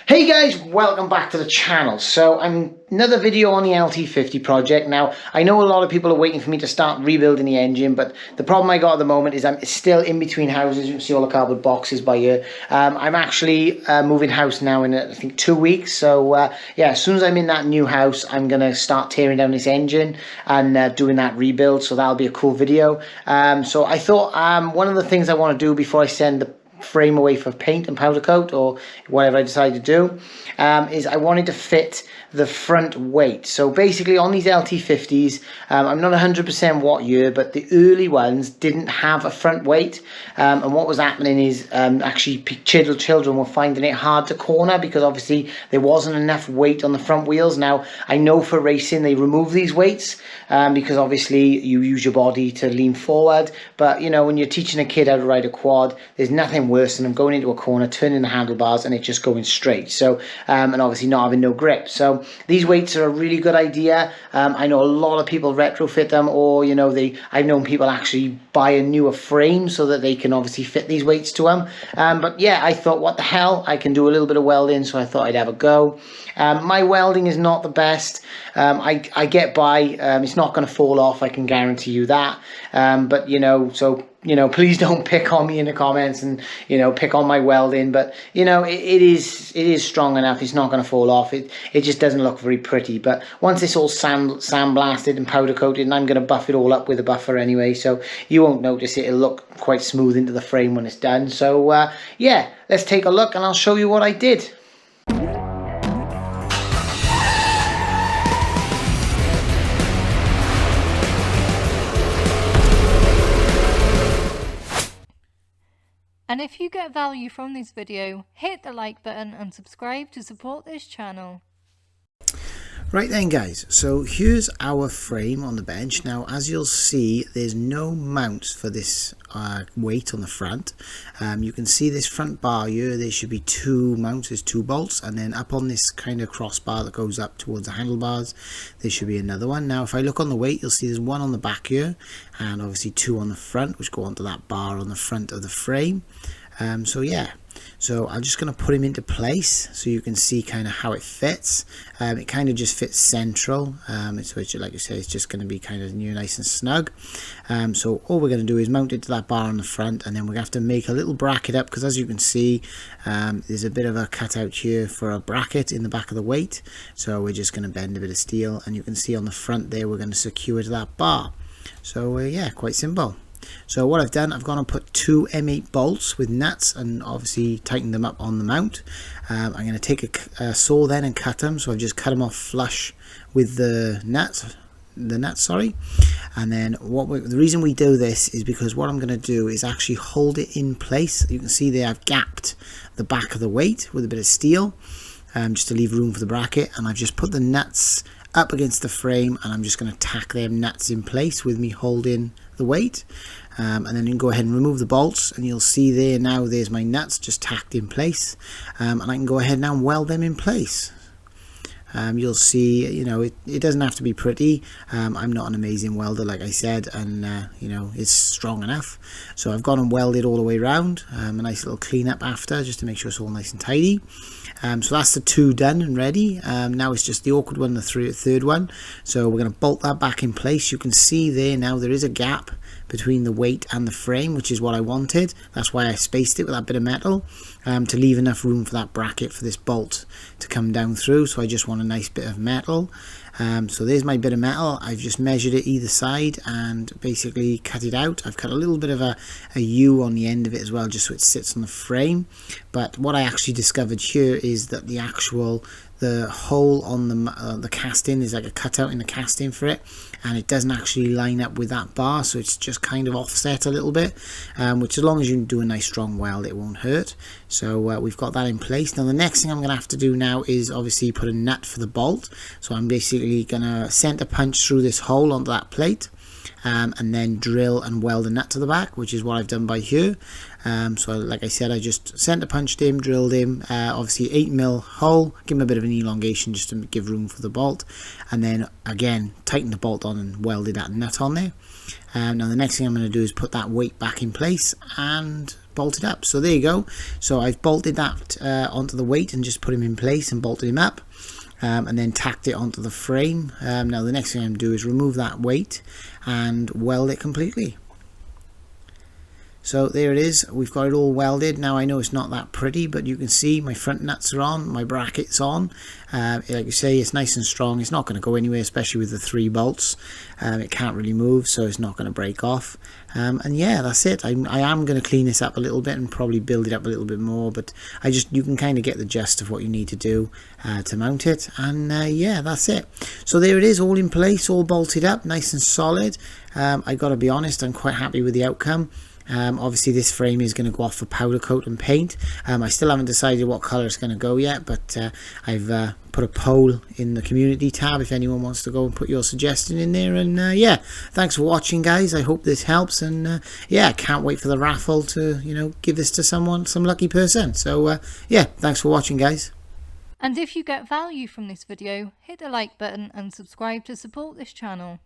Hey guys, welcome back to the channel. So another video on the LT50 project. Now, I know a lot of people are waiting for me to start rebuilding the engine, but the problem I got at the moment is I'm still in between houses. You can see all the cardboard boxes by here. I'm actually moving house now in, I think, 2 weeks. So yeah, as soon as I'm in that new house, I'm going to start tearing down this engine and doing that rebuild. So that'll be a cool video. So I thought one of the things I want to do before I send the frame away for paint and powder coat or whatever I decide to do is I wanted to fit the front weight. So basically on these LT50s, I'm not 100% what year, but the early ones didn't have a front weight, and what was happening is actually children were finding it hard to corner because obviously there wasn't enough weight on the front wheels. Now I know for racing they remove these weights because obviously you use your body to lean forward, but you know, when you're teaching a kid how to ride a quad, there's nothing worse than them going into a corner, turning the handlebars and it just going straight. So and obviously not having no grip. So these weights are a really good idea. I know a lot of people retrofit them, or you know, I've known people actually buy a newer frame so that they can obviously fit these weights to them. But yeah, I thought, what the hell, I can do a little bit of welding, so I thought I'd have a go. My welding is not the best. I get by. It's not going to fall off, I can guarantee you that. But you know, so you know, please don't pick on me in the comments and, you know, pick on my welding. But, you know, it is strong enough. It's not going to fall off. It just doesn't look very pretty. But once it's all sandblasted and powder coated, and I'm going to buff it all up with a buffer anyway, so you won't notice it. It'll look quite smooth into the frame when it's done. So, yeah, let's take a look and I'll show you what I did. And if you get value from this video, hit the like button and subscribe to support this channel. Right then guys, so here's our frame on the bench. Now as you'll see, there's no mounts for this weight on the front. You can see this front bar here, there should be two mounts, there's two bolts, and then up on this kind of crossbar that goes up towards the handlebars, there should be another one. Now if I look on the weight, you'll see there's one on the back here, and obviously two on the front, which go onto that bar on the front of the frame. So yeah, so I'm just going to put him into place so you can see kind of how it fits. It kind of just fits central, so like I say, it's just going to be kind of nice and snug. So all we're going to do is mount it to that bar on the front, and then we're going to have to make a little bracket up, because as you can see, there's a bit of a cutout here for a bracket in the back of the weight. So we're just going to bend a bit of steel, and you can see on the front there we're going to secure to that bar. So yeah, quite simple. So what I've done, I've gone and put two M8 bolts with nuts and obviously tightened them up on the mount. I'm going to take a saw then and cut them. So I've just cut them off flush with the nuts, and then the reason we do this is because what I'm going to do is actually hold it in place. You can see there I've gapped the back of the weight with a bit of steel, just to leave room for the bracket, and I've just put the nuts up against the frame, and I'm just going to tack them nuts in place with me holding the weight. And then you can go ahead and remove the bolts, and you'll see there now there's my nuts just tacked in place, and I can go ahead now and weld them in place. You'll see, you know, it doesn't have to be pretty. I'm not an amazing welder, like I said, and you know, it's strong enough. So I've gone and welded all the way around, a nice little clean up after, just to make sure it's all nice and tidy. So that's the two done and ready. Now it's just the awkward one, the third one. So we're going to bolt that back in place. You can see there now there is a gap between the weight and the frame, which is what I wanted. That's why I spaced it with that bit of metal, to leave enough room for that bracket for this bolt to come down through. So I just want a nice bit of metal. So there's my bit of metal. I've just measured it either side and basically cut it out. I've cut a little bit of a U on the end of it as well, just so it sits on the frame. But what I actually discovered here is that the hole on the casting is like a cutout in the casting for it, and it doesn't actually line up with that bar, so it's just kind of offset a little bit, which as long as you do a nice strong weld, it won't hurt. So we've got that in place. Now the next thing I'm going to have to do now is obviously put a nut for the bolt. So I'm basically going to center punch through this hole onto that plate, and then drill and weld a nut to the back, which is what I've done by here. So like I said, I just center punched him, drilled him, obviously 8mm hole, give him a bit of an elongation just to give room for the bolt, and then again tighten the bolt on and welded that nut on there. Now the next thing I'm going to do is put that weight back in place and bolted up. So there you go. So I've bolted that onto the weight and just put him in place and bolted him up. And then tacked it onto the frame. Now the next thing I'm going to do is remove that weight and weld it completely. So there it is, we've got it all welded. Now I know it's not that pretty, but you can see my front nuts are on, my bracket's on. Like you say, it's nice and strong. It's not going to go anywhere, especially with the 3 bolts. It can't really move, so it's not going to break off. And yeah, that's it. I am going to clean this up a little bit and probably build it up a little bit more, but you can kind of get the gist of what you need to do to mount it. And yeah, that's it. So there it is, all in place, all bolted up, nice and solid. I got to be honest, I'm quite happy with the outcome. Obviously this frame is going to go off for powder coat and paint. I still haven't decided what colour it's going to go yet, but I've put a poll in the community tab if anyone wants to go and put your suggestion in there. And yeah, thanks for watching, guys. I hope this helps, and yeah, can't wait for the raffle to, you know, give this to someone, some lucky person. So yeah, thanks for watching, guys. And if you get value from this video, hit the like button and subscribe to support this channel.